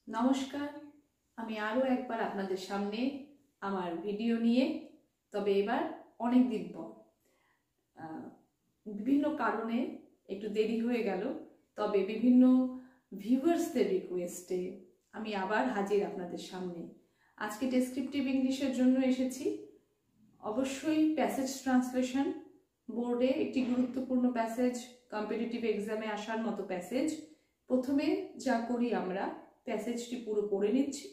নমস্কার, আমি আরও একবার আপনাদের সামনে আমার ভিডিও নিয়ে, তবে এবার অনেক দিন পর। বিভিন্ন কারণে একটু দেরি হয়ে গেল, তবে বিভিন্ন ভিউয়ার্সদের রিকোয়েস্টে আমি আবার হাজির আপনাদের সামনে। আজকে ডেসক্রিপটিভ ইংলিশের জন্য এসেছি। অবশ্যই প্যাসেজ ট্রান্সলেশন বোর্ডে একটি গুরুত্বপূর্ণ প্যাসেজ, কম্পিটিটিভ এক্সামে আসার মতো প্যাসেজ। প্রথমে যা করি আমরা, প্যাসেজটি পুরো পড়ে নিচ্ছি,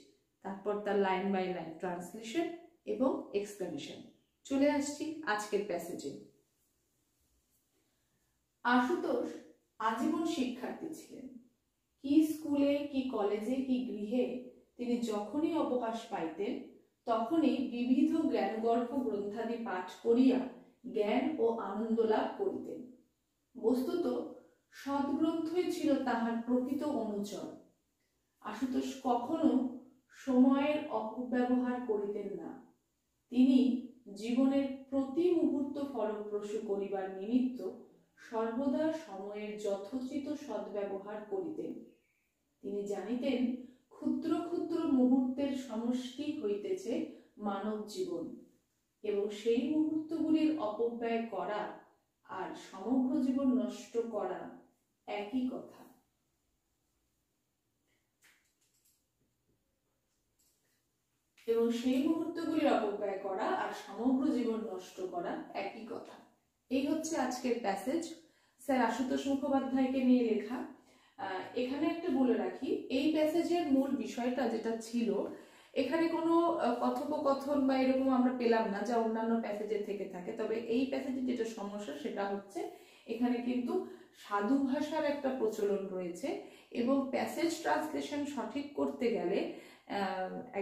তারপর তার লাইন বাই লাইন ট্রান্সলেশন এবং এক্সপ্লেনেশন। চলে আসছি আজকের প্যাসেজে। আশুতোষ আজীবন শিক্ষার্থী ছিলেন। কি স্কুলে, কি কলেজে, কি গৃহে তিনি যখনই অবকাশ পাইতেন তখনই বিবিধ জ্ঞানগর্ভ গ্রন্থাদি পাঠ করিয়া জ্ঞান ও আনন্দ লাভ করিতেন। বস্তুত সদ্গ্রন্থই ছিল তাহার প্রকৃত অনুচর। আশুতোষ কখনো সময়ের অপব্যবহার করিতেন না। তিনি জীবনের প্রতি মুহূর্ত ফলপ্রসূ করিবার নিমিত্ত সর্বদা সময়ের যথোচিত সদ্ব্যবহার করিতেন। তিনি জানিতেন ক্ষুদ্র ক্ষুদ্র মুহূর্তের সমষ্টি হইতেছে মানব জীবন, এবং সেই মুহূর্তগুলির অপব্যয় করা আর সমগ্র জীবন নষ্ট করা একই কথা। এবং সেই মুহূর্তগুলির অপব্যয় করা আর সমগ্র জীবন নষ্ট করা একই কথা। এই হচ্ছে আজকের প্যাসেজ, স্যার আশুতোষ মুখোপাধ্যায়কে নিয়ে লেখা। এখানে একটা বলে রাখি, এই প্যাসেজের মূল বিষয়টা যেটা ছিল, এখানে কোনো কথোপকথন বা এরকম আমরা পেলাম না যা অন্যান্য প্যাসেজের থেকে থাকে। তবে এই প্যাসেজের যেটা সমস্যা সেটা হচ্ছে এখানে কিন্তু সাধু ভাষার একটা প্রচলন রয়েছে, এবং প্যাসেজ ট্রান্সলেশন সঠিক করতে গেলে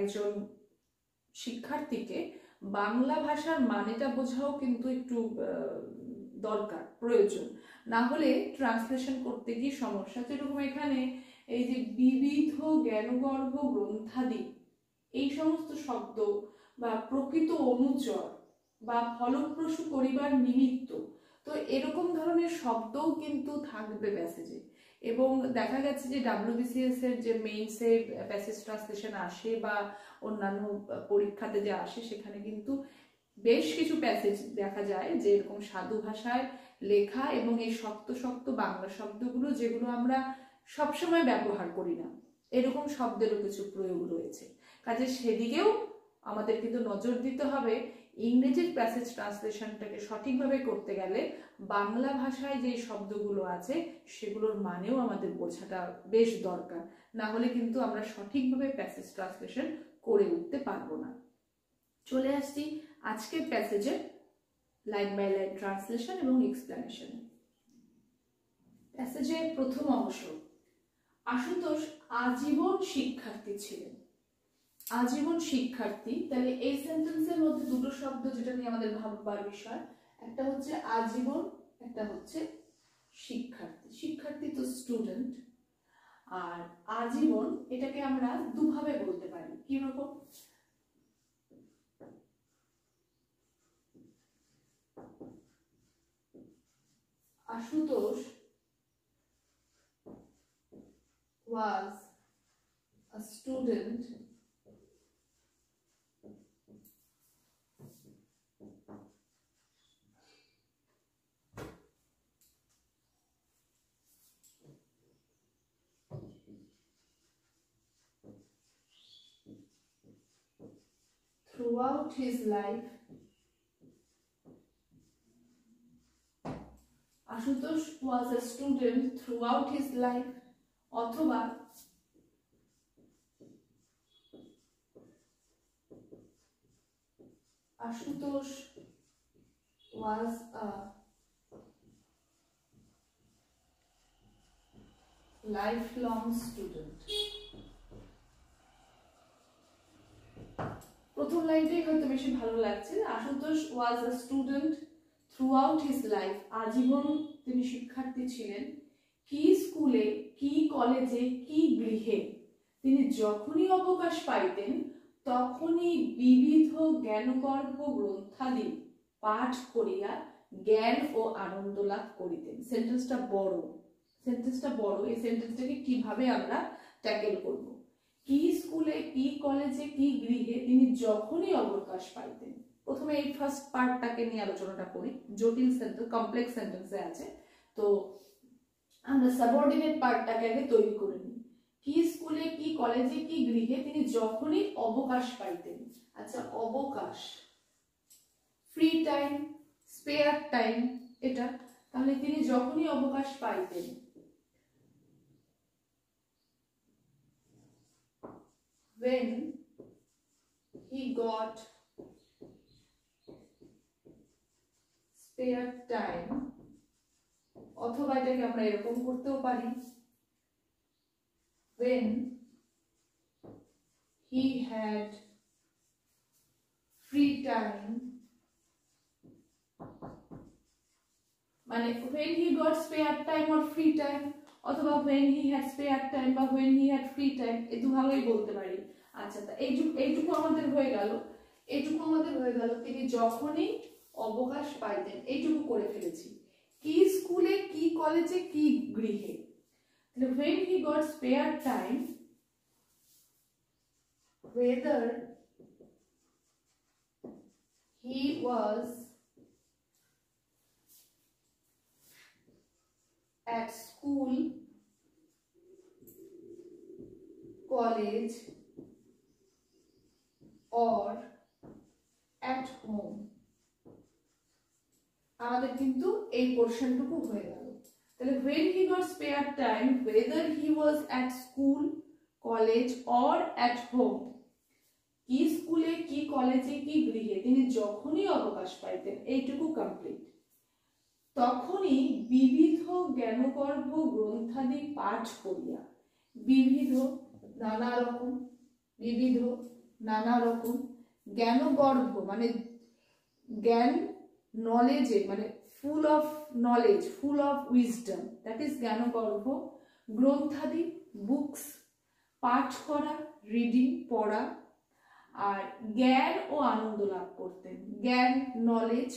একজন শিক্ষার্থীকে বাংলা ভাষার মানেটা বোঝাও কিন্তু একটু দরকার, প্রয়োজন। না হলে ট্রান্সলেশন করতে গিয়ে সমস্যা। যেরকম এখানে এই যে বিবিধ জ্ঞানগর্ভ গ্রন্থাদি, এই সমস্ত শব্দ বা প্রকৃত অনুচর বা ফলপ্রসূ করিবার নিমিত্ত, তো এরকম ধরনের শব্দও কিন্তু থাকবে প্যাসেজে। এবং দেখা গেছে যে WBCS এর যে মেইনসের প্যাসেজ ট্রান্সলেশন আসে বা অন্যান্য পরীক্ষাতে যে আসে, সেখানে কিন্তু বেশ কিছু প্যাসেজ দেখা যায় যে এরকম সাধু ভাষায় লেখা, এবং এই শক্ত শক্ত বাংলা শব্দগুলো যেগুলো আমরা সবসময় ব্যবহার করি না, এরকম শব্দেরও কিছু প্রয়োগ রয়েছে। কাজে সেদিকেও আমাদের কিন্তু নজর দিতে হবে। ইংরেজির প্যাসেজ ট্রান্সলেশনটাকে সঠিকভাবে করতে গেলে বাংলা ভাষায় যে শব্দগুলো আছে সেগুলোর মানেও আমাদের বোঝাটা বেশ দরকার। না হলে কিন্তু আমরা সঠিকভাবে প্যাসেজ ট্রান্সলেশন করে উঠতে পারবো না। চলে আসছি আজকের প্যাসেজে লাইন বাই লাইন ট্রান্সলেশন এবং এক্সপ্লেনেশন। প্যাসেজের প্রথম অংশ, আশুতোষ আজীবন শিক্ষার্থী ছিলেন। আজীবন শিক্ষার্থী, তাহলে এই সেন্টেন্সের মধ্যে দুটো শব্দ যেটা নিয়ে আমাদের ভাববার বিষয়, একটা হচ্ছে আজীবন, একটা হচ্ছে শিক্ষার্থী। শিক্ষার্থী তো স্টুডেন্ট, আর আজীবন এটাকে আমরা দুভাবে বলতে পারি। কিরকম? Ashutosh was a student throughout his life. Ashutosh was a student throughout his life. অথবা Ashutosh was a lifelong student. প্রথম লাইনটাই হয়তো বেশি ভালো লাগছে। Ashutosh was a student throughout his life, আজীবন তিনি শিক্ষার্থী ছিলেন। কি স্কুলে, কি কলেজে, কি গৃহে তিনি যখনই অবকাশ পাইতেন তখনই বিবিধ জ্ঞানগর্ভ গ্রন্থাদি পাঠ করিয়া জ্ঞান ও আনন্দ লাভ করিতেন। সেন্টেন্সটা বড়, এই সেন্টেন্সটাকে কিভাবে আমরা ট্যাকেল করব? কি স্কুলে, কি কলেজে, কি গৃহে তিনি যখনই অবকাশ পাইতেন। প্রথমে এই ফার্স্ট পার্টটাকে নিয়ে আলোচনাটা করি, জটিল সেন্টেন্স, কমপ্লেক্স সেন্টেন্সে আছে, তো আমরা সাবঅর্ডিনেট পার্টটাকে আগে তৈরি করে নিই। কি স্কুলে, কি কলেজে, কি গৃহে তিনি যখনই অবকাশ পাইতেন। আচ্ছা, অবকাশ, ফ্রি টাইম, স্পেয়ার টাইম, এটা তাহলে তিনি যখনই অবকাশ পাইতেন, when he got spare time, অথবা এটাকে আমরা এরকম করতেও পারি, when he had free time, মানে when he got spare time or free time, অথবা when he had spare time বা when he had free time, এই দুভাবেই বলতে পারি। আচ্ছা, তা এইটুকু আমাদের হয়ে গেল, তিনি যখনই অবকাশ পাইতেন, এইটুকু করে ফেলেছি। কি স্কুলে, কি কলেজে, কি গৃহে, তাহলে when he got spare time, whether he was at school, college or at home, আমাদের কিন্তু এই পোরশনটুকু হয়ে গেল। তাহলে when he got spare time, whether he was at school, college or at home, কি স্কুলে, কি কলেজে, কি গৃহে তিনি যখনই অবকাশ পাইতেন, এইটুকু কমপ্লিট। তখনই বিবিধ জ্ঞানগর্ভ গ্রন্থাদি পাঠ করিয়া, বিবিধ নানা রকম, বিবিধ নানা রকম, জ্ঞানগর্ভ মানে জ্ঞান, নলেজে মানে full of knowledge, full of wisdom, that is জ্ঞানগর্ভ, গ্রন্থাদি বুকস, পাঠ করা, রিডিং পড়া, আর জ্ঞান ও আনন্দ লাভ করতেন। জ্ঞান, নলেজ,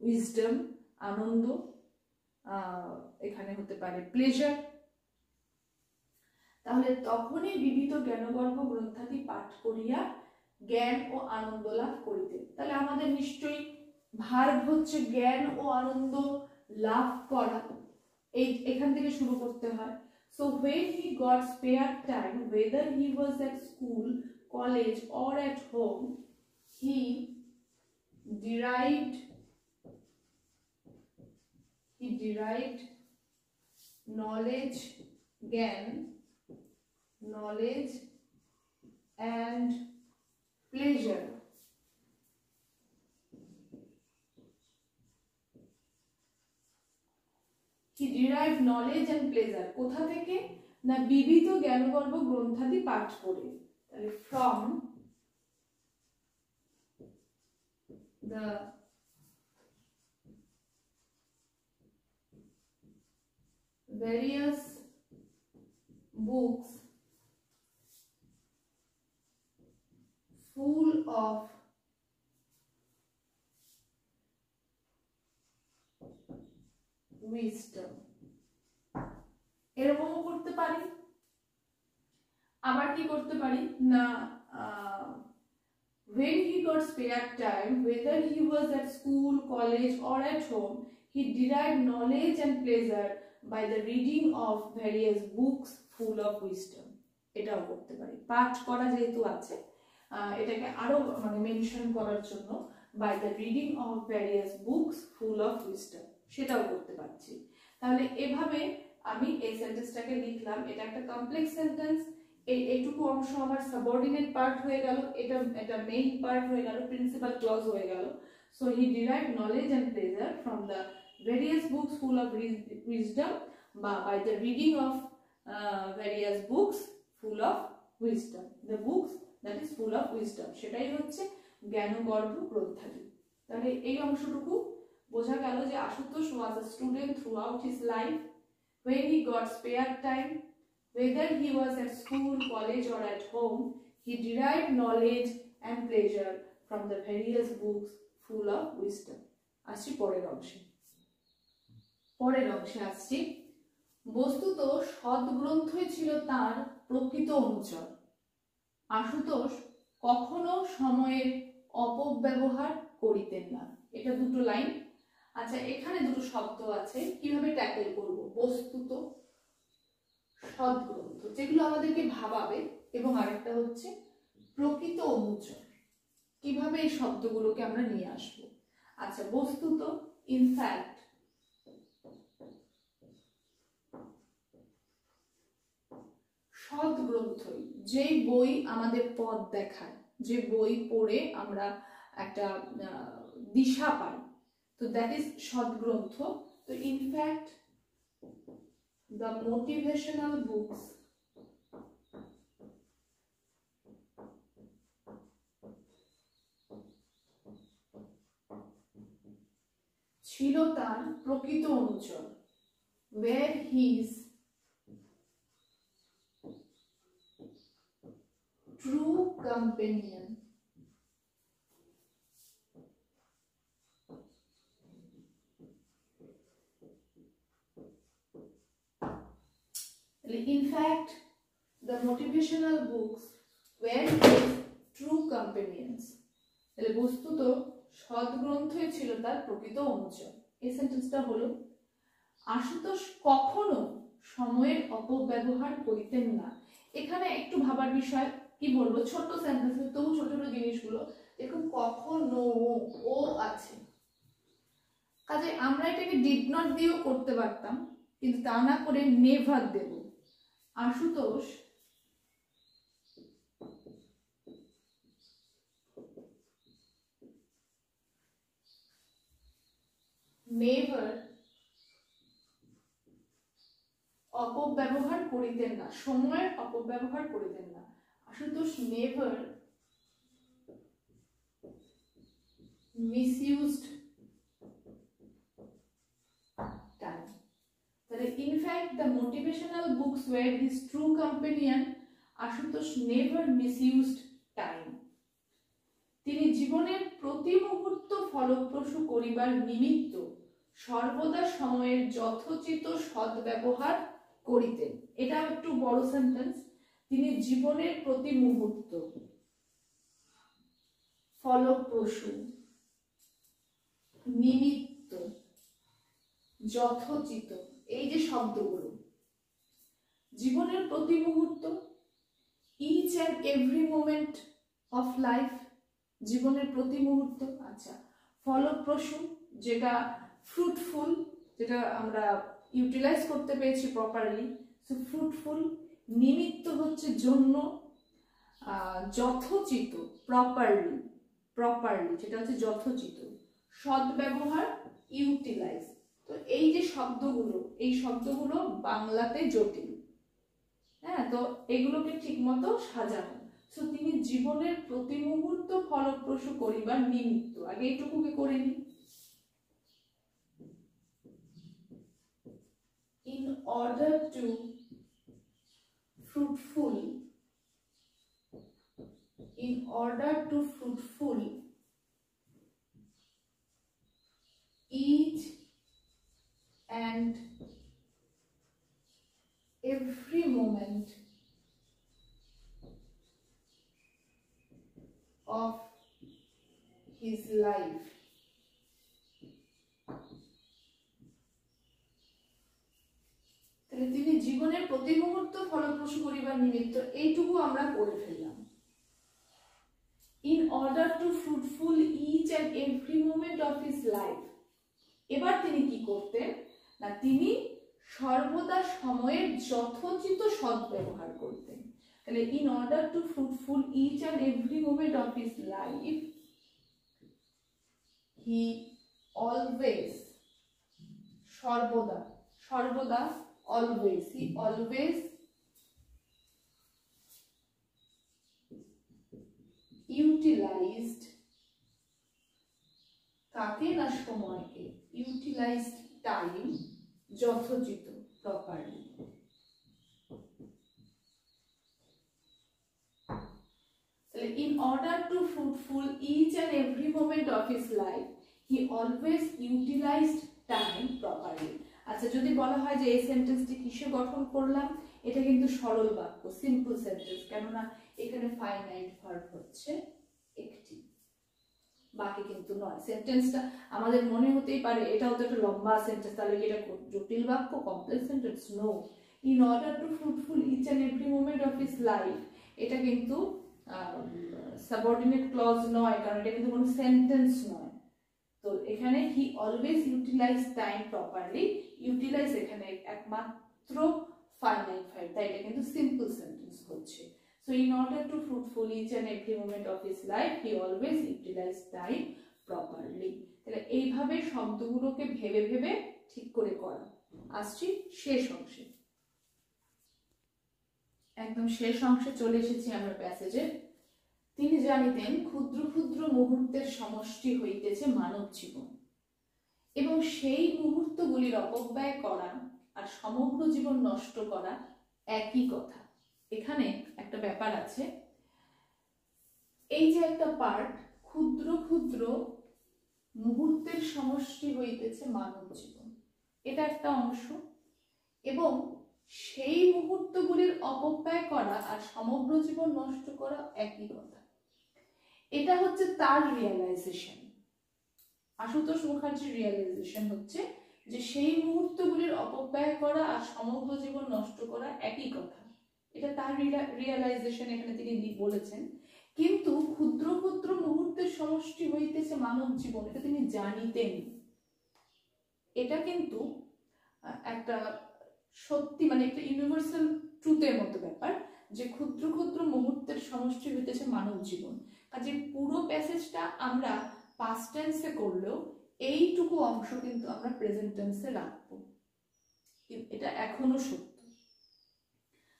উইজডম, আনন্দ, এখানে হতে পারে প্লেজার। তাহলে তখনই বিবিধ জ্ঞানগর্ভ গ্রন্থাদি পাঠ করিয়া জ্ঞান ও আনন্দ লাভ করিতেন। তাহলে আমাদের নিশ্চয়ই ভার্ব হচ্ছে জ্ঞান ও আনন্দ লাভ করা, এখান থেকে শুরু করতে হয়। So when he got spare time, whether he was at school, college or at home, he derived knowledge, জ্ঞান, knowledge and pleasure, he derived knowledge and pleasure কোথা থেকে? না বিবিধ জ্ঞানগর্ভ গ্রন্থাদি পাঠ করে। তাহলে from the various books full of wisdom, এরকমও করতে পারি। আবার কি করতে পারি না when he got spare time, whether he was at school, college or at home, he derived knowledge and pleasure by the reading of various books full of wisdom, এটাও করতে পারি। পাঠ করা যেহেতু আছে, এটাকে আরো মানে মেনশন করার জন্য by the reading of various books full of wisdom, সেটাও করতে পারছি। তাহলে এভাবে আমি এই সেন্টেন্সটাকে লিখলাম। এটা একটা কমপ্লেক্স সেন্টেন্স। এইটুকু অংশ আমার সাবঅর্ডিনেট পার্ট হয়ে গেল, এটা মেইন পার্ট হয়ে গেল, প্রিন্সিপাল ক্লজ হয়ে গেল। So he derived knowledge and pleasure from the various books full of wisdom বা by the reading of various books full of wisdom, the books that is full of wisdom, সেটাই হচ্ছে জ্ঞানগর্ভ গ্রন্থাদি। তাহলে এই অংশটুকু বোঝা গেল যে Ashutosh was a student throughout his life. When he got spare time, whether he was at school, college or at home, he derived knowledge and pleasure from the various books full of wisdom. আসছি পরের অংশে আসছি। বস্তুত সৎ গ্রন্থই ছিল তার প্রকৃত অনুচর। আশুতোষ কখনো সময়ের অপব্যবহার করিতেন না। এটা দুটো লাইন। আচ্ছা, এখানে দুটো শব্দ আছে, কিভাবে ট্যাকেল করব? বস্তুত, সদ্গ্রন্থ, যেগুলো আমাদেরকে ভাবাবে, এবং আরেকটা হচ্ছে প্রকৃত অনুচর। কিভাবে এই শব্দগুলোকে আমরা নিয়ে আসবো? আচ্ছা, বস্তুত, ইনফ্যাক্ট, সদ্গ্রন্থই, যে বই আমাদের পথ দেখায়, যে বই পড়ে আমরা একটা দিশা পাই, তো দ্যাট ইজ সদ্গ্রন্থ। তো ইনফ্যাক্ট the motivational books ছিল তার প্রকৃত অনুচর, where his true companion. In fact, the motivational books were his true companions. বস্তুত সদ্গ্রন্থই ছিল তার প্রকৃত অনুচর। এই সেন্টেন্সটা হলো, আশুতোষ কখনো সময়ের অপব্যবহার করিতেন না। এখানে একটু ভাবার বিষয়, কি বলবো, ছোট সেন্টেন্স, তবু ছোট ছোট জিনিসগুলো, দেখুন কখনো ও আছে, কাজে আমরা এটাকে ডিড নট দিয়েও করতে পারতাম, কিন্তু তা না করে নেভার দেব। আশুতোষ নেভার অপব্যবহার করিতেন না, সময়ের অপব্যবহার করিতেন না। Ashutosh never misused time. তাহলে in fact the motivational books were his true companion, Ashutosh never misused time. তিনি জীবনের প্রতি মুহূর্ত ফলপ্রসূ করিবার নিমিত্ত সর্বদা সময়ের যথোচিত সদ্ব্যবহার করিতেন। এটা একটু বড় সেন্টেন্স। তিনি জীবনের প্রতি মুহূর্ত ফলপ্রসূ, নিমিত্ত, যথোচিত, এই যে শব্দগুলো, জীবনের প্রতি মুহূর্ত, each and every moment of life, জীবনের প্রতি মুহূর্ত। আচ্ছা, ফলপ্রসূ, যেটা ফ্রুটফুল, যেটা আমরা ইউটিলাইজ করতে পেরেছি প্রপারলি, সো ফ্রুটফুল। নিমিত্ত হচ্ছে জন্য, যথোচিত, প্রপারলি, প্রপারলি যেটা হচ্ছে যথোচিত, সদ্ব্যবহার, ইউটিলাইজ। তো এই যে শব্দগুলো, এই শব্দগুলো বাংলাতে জটিল, হ্যাঁ, তো এগুলোকে ঠিক মতো সাজানো। সো তিনি জীবনের প্রতি মুহূর্ত ফলপ্রসূ করিবার নিমিত্ত, আগে এইটুকুকে করে নি, in order to fruitful, in order to fruitful each and every moment of his life. তাহলে তিনি জীবনের প্রতি মুহূর্ত ফলপ্রসূ করিবার নিমিত্ত, এইটুকু আমরা করে ফেললাম। In order to fruitful each and every moment of his life. এবার তিনি কি করতেন না, তিনি সর্বদা সময়ের যথোচিত সদ্ব্যবহার করতেন। তাহলে in order to fruitful each and every moment of his life, he always, সর্বদা, সর্বদা, always, he always utilized, কাকে না সময়কে, utilized time, যথোচিত, properly. In order to fruitful each and every moment of his life, he always utilized time properly. আচ্ছা, যদি বলা হয় যে এই সেন্টেন্সটি কিসে গঠন করলাম, এটা কিন্তু সরল বাক্য, সিম্পল সেন্টেন্স, কেননা এখানে ফাইনাইট ভার্ব হচ্ছে একটি, বাকি কিন্তু নয়। সেন্টেন্সটা আমাদের মনে হতেই পারে এটাও তো একটা লম্বা সেন্টেন্স, তাহলে কি এটা জটিল বাক্য, complex sentence? No. In order to fruitful each and every moment of his life, এটা কিন্তু সাবঅর্ডিনেট ক্লজ নয়, কারণ এটা কিন্তু কোনো সেন্টেন্স নয়। তো এখানে he always utilize time properly, utilize এখানে একমাত্র ফাইনাইট ভার্ব, তাই এটা কিন্তু সিম্পল সেন্টেন্স হচ্ছে। So in order to fruitful each and every moment of his life, he always utilized time properly. তাহলে এইভাবে শব্দগুলোকে ভেবে ভেবে ঠিক করে করা। আসছি শেষ অংশে, একদম শেষ অংশে চলে এসেছি আমরা প্যাসেজে। তিনি জানিতেন ক্ষুদ্র ক্ষুদ্র মুহূর্তের সমষ্টি হইতেছে মানব জীবন, এবং সেই মুহূর্তগুলির অপব্যয় করা আর সমগ্র জীবন নষ্ট করা একই কথা। এখানে একটা ব্যাপার আছে, এই যে একটা পার্ট, ক্ষুদ্র ক্ষুদ্র মুহূর্তের সমষ্টি হইতেছে মানব জীবন, এটা একটা অংশ, এবং সেই মুহূর্তগুলির অপব্যয় করা আর সমগ্র জীবন নষ্ট করা একই কথা। এটা হচ্ছে তার রিয়েলাইজেশন, আশুতোষ মুখার্জির রিয়েলাইজেশন হচ্ছে যে সেই মুহূর্তগুলির অপব্যয় করা আর সমগ্র জীবন নষ্ট করা একই কথা। এটা তার রিয়েলাইজেশন, এখানে তিনি বলেছেন। কিন্তু ক্ষুদ্র ক্ষুদ্র মুহূর্তের সমষ্টি হইতেছে মানব জীবন, এটা তিনি জানিতেন। এটা কিন্তু একটা সত্যি, মানে একটা ইউনিভার্সাল ট্রুথের মতো ব্যাপার, যে ক্ষুদ্র ক্ষুদ্র মুহূর্তের সমষ্টি হইতেছে মানব জীবন। কাজে পুরো প্যাসেজটা আমরা পাস্ট টেন্সে করলেও এইটুকু অংশ কিন্তু আমরা প্রেজেন্ট টেন্সে রাখবো, এটা এখনো সত্য।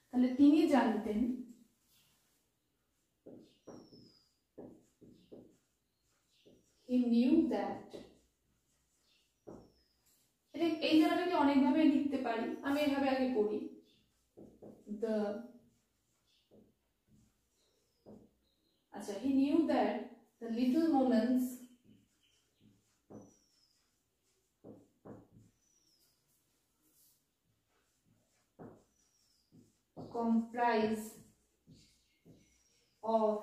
তাহলে তিনি জানতেন he knew that, এই জায়গাটাকে অনেকভাবে লিখতে পারি, আমি এভাবে আগে করি। আচ্ছা, he knew that the little moments comprise of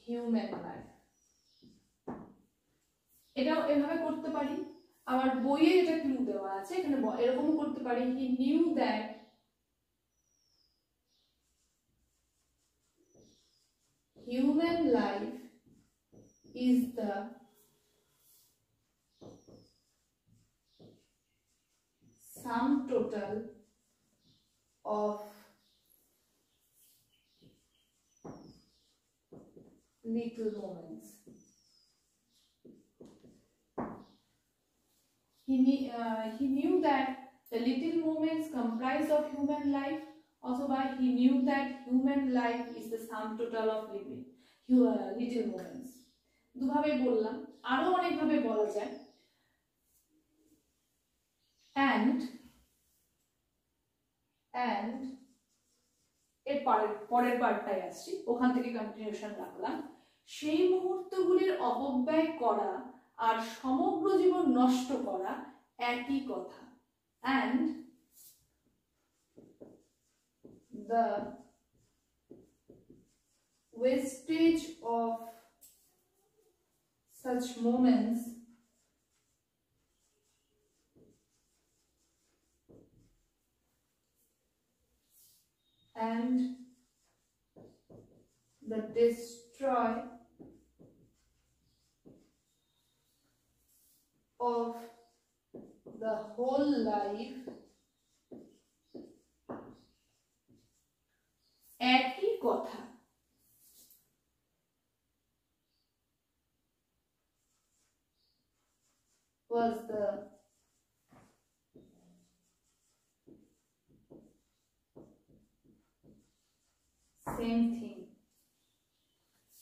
human life, এটাও এভাবে করতে পারি। আবার বইয়ে এটা ক্লু দেওয়া আছে, এখানে এরকমও করতে পারি, he knew that human life is the sum total of little moments. He knew that the little moments comprise of human life, অথবা he knew that human life is the sum total of little moments. দুভাবে বললাম, আরো অনেকভাবে বলা যায়। and এর পরের পার্টটাই আসছি, ওখান থেকে কন্টিনিউশন রাখলাম। সেই মুহূর্তগুলির অপব্যয় করা আর সমগ্র জীবন নষ্ট করা একই কথা। and the wastage of such moments and the destroy of the whole life একই কথা। was the same thing.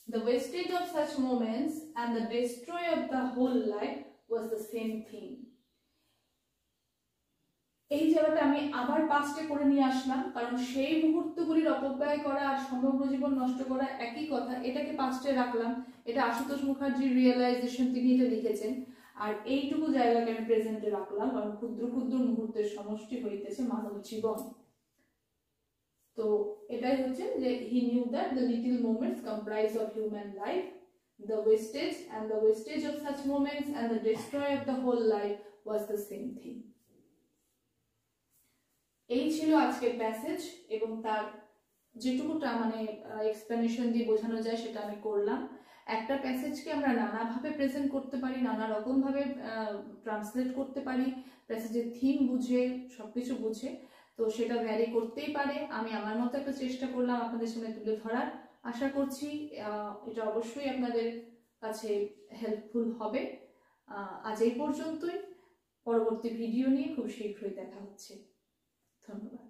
The wastage of such moments and the destroy of the whole life was the same thing. এই জায়গাটা আমি আবার পাস্টে করে নিয়ে আসলাম, কারণ সেই মুহূর্তগুলির অপব্যয় করা আর সমগ্র জীবন নষ্ট করা একই কথা, এটাকে পাস্টে রাখলাম। এটা আশুতোষ মুখার্জির রিয়েলাইজেশন, তিনি এটা লিখেছেন। আর এইটুকু জায়গাকে আমি প্রেজেন্টে রাখলাম, কারণ ক্ষুদ্র ক্ষুদ্র মুহূর্তের সমষ্টি হইতেছে মানব জীবন। তো এটাই হচ্ছে যে he knew that the little moments comprise of human life, the wastage of such moments and the destroy of the whole life was the same thing. এই ছিল আজকের প্যাসেজ, এবং তার যেটুকুটা মানে এক্সপ্লেনেশন দিয়ে বোঝানো যায় সেটা আমি করলাম। একটা প্যাসেজকে আমরা নানাভাবে প্রেজেন্ট করতে পারি, নানা রকম ভাবে ট্রান্সলেট করতে পারি, প্যাসেজের থিম বুঝে, সবকিছু বুঝে, তো সেটা ভ্যারি করতেই পারে। আমি আমার মতো একটা চেষ্টা করলাম আপনাদের সামনে তুলে ধরার। আশা করছি এটা অবশ্যই আপনাদের কাছে হেল্পফুল হবে। আজ এই পর্যন্তই, পরবর্তী ভিডিও নিয়ে খুব শীঘ্রই দেখা হচ্ছে। ধন্যবাদ।